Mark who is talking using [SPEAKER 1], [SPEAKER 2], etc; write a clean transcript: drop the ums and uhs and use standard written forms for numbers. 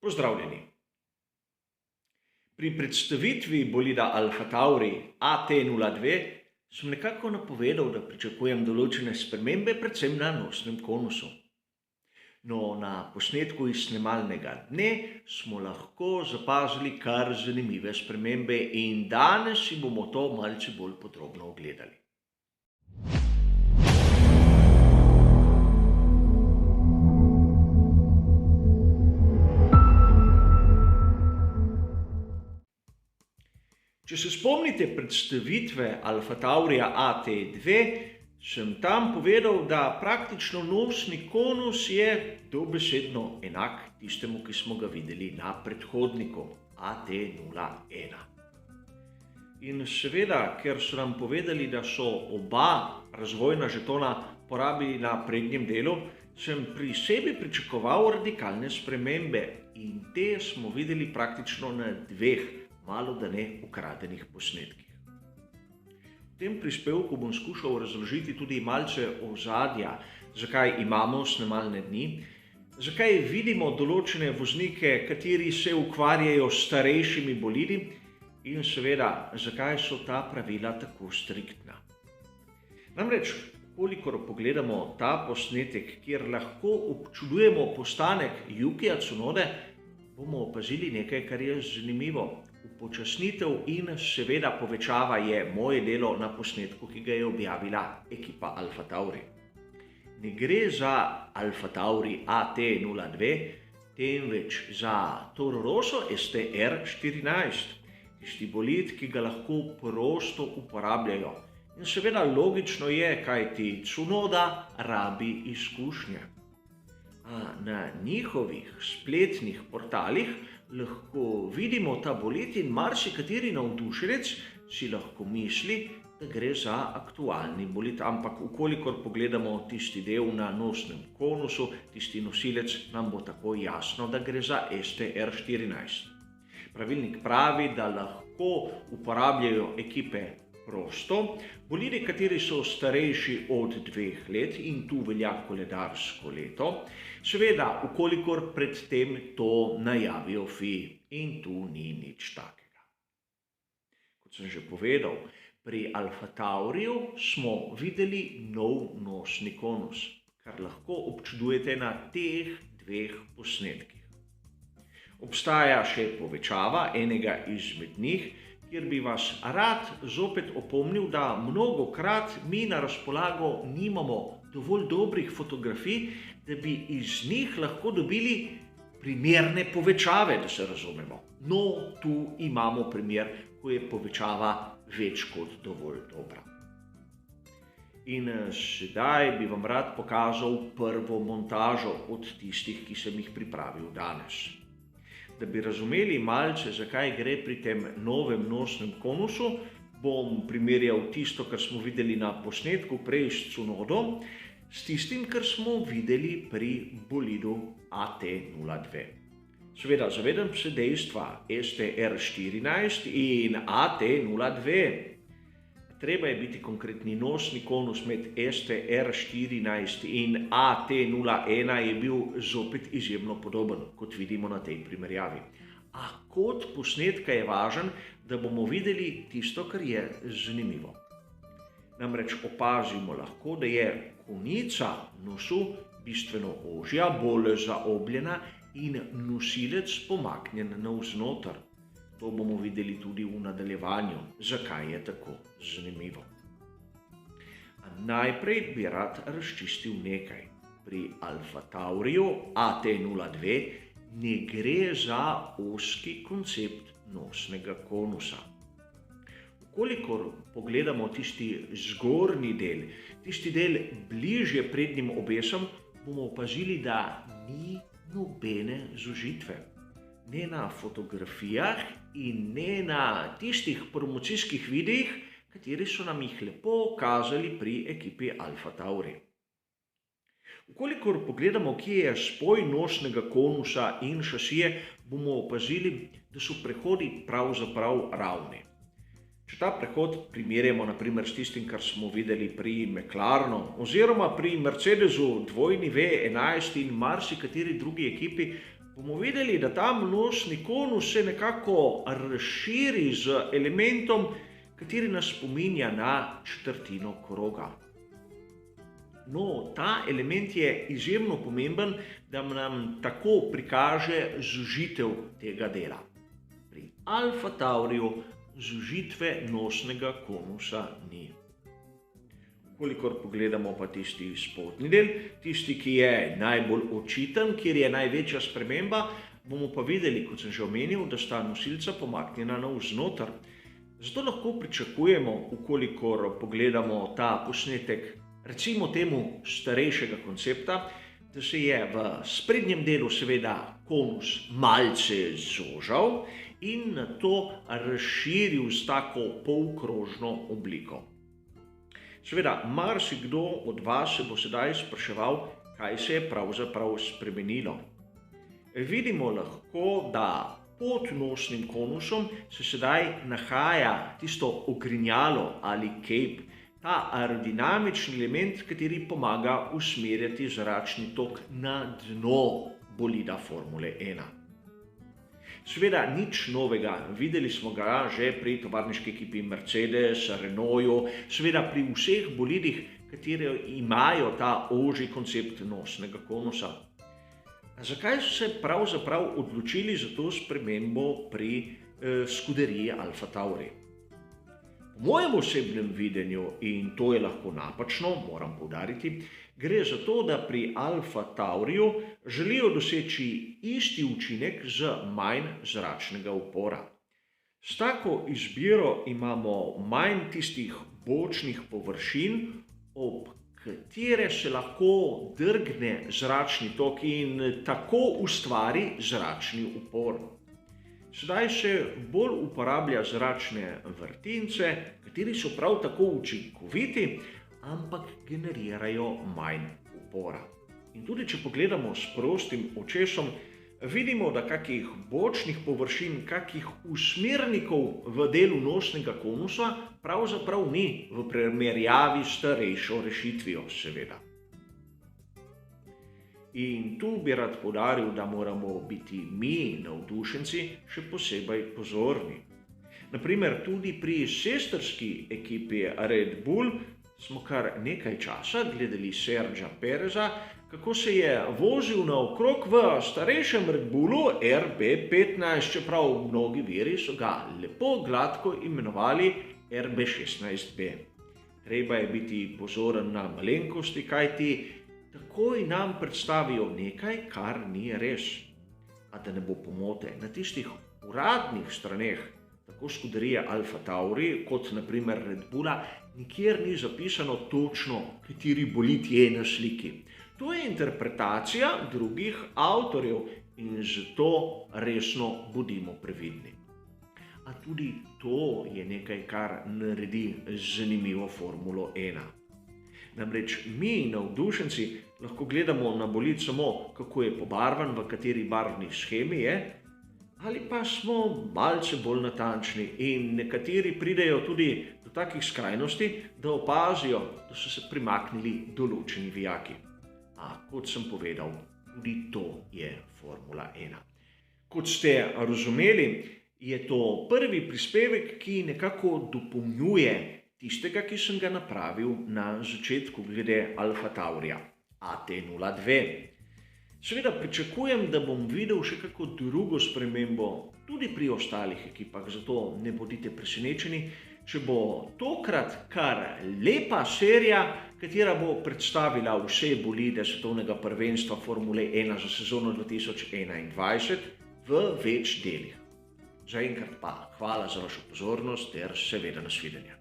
[SPEAKER 1] Pozdravljeni. Pri predstavitvi bolida Alfa Tauri AT02 sem nekako napovedal, da pričakujem določene spremembe, predvsem na nosnem konusu. No, na posnetku iz snemalnega dne smo lahko zapazili kar zanimive spremembe in danes si bomo to malce bolj podrobno ogledali. Če se spomnite predstavitve Alfa Taurija AT2, sem tam povedal, da praktično nosni konus je dobesedno enak tistemu, ki smo ga videli na predhodniku AT01. In seveda, ker so nam povedali, da so oba razvojna žetona porabili na prednjem delu, sem pri sebi pričakoval radikalne spremembe in te smo videli praktično na dveh malodane ukradenih posnetkih. V tem prispevku bom skušal razložiti tudi malce ozadja, zakaj imamo snemalne dni, zakaj vidimo določene voznike, kateri se ukvarjajo s starejšimi bolidi in seveda, zakaj so ta pravila tako striktna. Namreč, kolikor pogledamo ta posnetek, kjer lahko občudujemo postanek Yukija Tsunode, bomo opazili nekaj, kar je zanimivo. Upočasnitev in seveda povečava je moje delo na posnetku, ki ga je objavila ekipa Alfa Tauri. Ne gre za Alfa Tauri AT02, temveč za Toro Rosso STR14, tisti bolid, ki ga lahko prosto uporabljajo. In seveda logično je, kajti Tsunoda rabi izkušnje. Na njihovih spletnih portalih lahko vidimo ta bolid in marsikateri navdušenec si lahko misli, da gre za aktualni bolid, ampak ukolikor pogledamo tisti del na nosnem konusu, tisti nosilec, nam bo tako jasno, da gre za STR14. Pravilnik pravi, da lahko uporabljajo ekipe prosto, bolidi, kateri so starejši od 2 let in tu velja koledarsko leto, seveda, ukolikor predtem to najavijo FIA in tu ni nič takega. Kot sem že povedal, pri Alfa Tauriju smo videli nov nosni konus, kar lahko občudujete na teh 2 posnetkih. Obstaja še povečava enega izmed njih, kjer bi vas rad zopet opomnil, da mnogokrat mi na razpolago nimamo dovolj dobrih fotografij, da bi iz njih lahko dobili primerne povečave, da se razumemo. No, tu imamo primer, ko je povečava več kot dovolj dobra. In sedaj bi vam rad pokazal prvo montažo od tistih, ki sem jih pripravil danes. Da bi razumeli malce, zakaj gre pri tem novem nosnem konusu, bom primerjal tisto, kar smo videli na posnetku prej s Tsunodo, s tistim, kar smo videli pri bolidu AT02. Seveda, zavedam se dejstva STR14 in AT02. Treba je biti konkretni nosni konus med STR14 in AT01 je bil zopet izjemno podoben, kot vidimo na tej primerjavi. A kot posnetka je važen, da bomo videli tisto, kar je zanimivo. Namreč opazimo lahko, da je konica nosu bistveno ožja, bolj zaobljena in nosilec pomaknjen navznoter. To bomo videli tudi v nadaljevanju, zakaj je tako zanimivo. Najprej bi rad razčistil nekaj. Pri Alfa Tauriju AT02 ne gre za ozki koncept nosnega konusa. Kolikor pogledamo tisti zgornji del, tisti del bližje prednjim obesom, bomo opazili, da ni nobene zožitve. Ne na fotografijah in ne na tistih promocijskih videih, kateri so nam jih lepo kazali pri ekipi Alfa Tauri. Ukolikor pogledamo, kje je spoj nosnega konusa in šasije, bomo opazili, da so prehodi pravzaprav ravni. Če ta prehod primerjamo naprimer s tistim, kar smo videli pri McLarenu oziroma pri Mercedesu 2V11 in marsikateri drugi ekipi, bomo videli, da ta množni konus se nekako razširi z elementom, kateri nas spominja na četrtino kroga. No, ta element je izjemno pomemben, da nam tako prikaže zožitev tega dela. Pri Alfa Tauriju zožitve nosnega konusa ni. Kolikor pogledamo pa tisti spodnji del, tisti, ki je najbolj očiten, kjer je največja sprememba, bomo pa videli, kot sem že omenil, da sta nosilca pomaknjena navznoter. Zato lahko pričakujemo, ukolikor pogledamo ta posnetek, recimo temu starejšega koncepta, da se je v sprednjem delu seveda konus malce zožal in nato razširil s tako polkrožno obliko. Seveda, marsikdo od vas se bo sedaj spraševal, kaj se je pravzaprav spremenilo. Vidimo lahko, da pod nosnim konusom se sedaj nahaja tisto ogrinjalo ali cape, ta aerodinamični element, kateri pomaga usmerjati zračni tok na dno bolida Formule 1. Seveda nič novega, videli smo ga že pri tovarniški ekipi Mercedes, Renaultu, seveda pri vseh bolidih, kateri imajo ta ožji koncept nosnega konusa. Zakaj so se pravzaprav odločili za to spremembo pri skuderiji Alfa Tauri? Po mojem osebnem videnju, in to je lahko napačno, moram poudariti, gre za to, da pri Alfa Tauriju želijo doseči isti učinek z manj zračnega upora. S tako izbiro imamo manj tistih bočnih površin, ob katere se lahko drgne zračni tok in tako ustvari zračni upor. Sedaj se bolj uporablja zračne vrtince, kateri so prav tako učinkoviti, ampak generirajo manj upora. In tudi če pogledamo s prostim očesom, vidimo, da kakih bočnih površin, kakih usmernikov v delu nosnega konusa pravzaprav ni v primerjavi s starejšo rešitvijo, seveda. In tu bi rad poudaril, da moramo biti mi, navdušenci, še posebej pozorni. Naprimer, tudi pri sestrski ekipi Red Bull smo kar nekaj časa gledali Sergija Pereza, kako se je vozil naokrog v starejšem Red Bullu RB15, čeprav mnogi viri so ga lepo gladko imenovali RB16B. Treba je biti pozoren na malenkosti, kajti takoj nam predstavijo nekaj, kar ni res. A da ne bo pomote, na tistih uradnih straneh, tako skuderije Alfa Tauri, kot naprimer Red Bulla, nikjer ni zapisano točno, kateri bolid je na sliki. To je interpretacija drugih avtorjev in zato resno bodimo previdni. A tudi to je nekaj, kar naredi zanimivo Formulo 1. Namreč mi, navdušenci, lahko gledamo na bolid samo, kako je pobarvan, v kateri barvni shemi je, ali pa smo malce bolj natančni in nekateri pridejo tudi do takih skrajnosti, da opazijo, da so se primaknili določeni vijaki. A kot sem povedal, tudi to je Formula 1. Kot ste razumeli, je to prvi prispevek, ki nekako dopolnjuje tistega, ki sem ga napravil na začetku glede Alfa Taurija AT02. Seveda pričakujem, da bom videl še kako drugo spremembo tudi pri ostalih ekipah, zato ne bodite presenečeni, če bo tokrat kar lepa serija, katera bo predstavila vse bolide svetovnega prvenstva Formule 1 za sezono 2021 v več delih. Zaenkrat pa hvala za vašo pozornost ter seveda nasvidenje.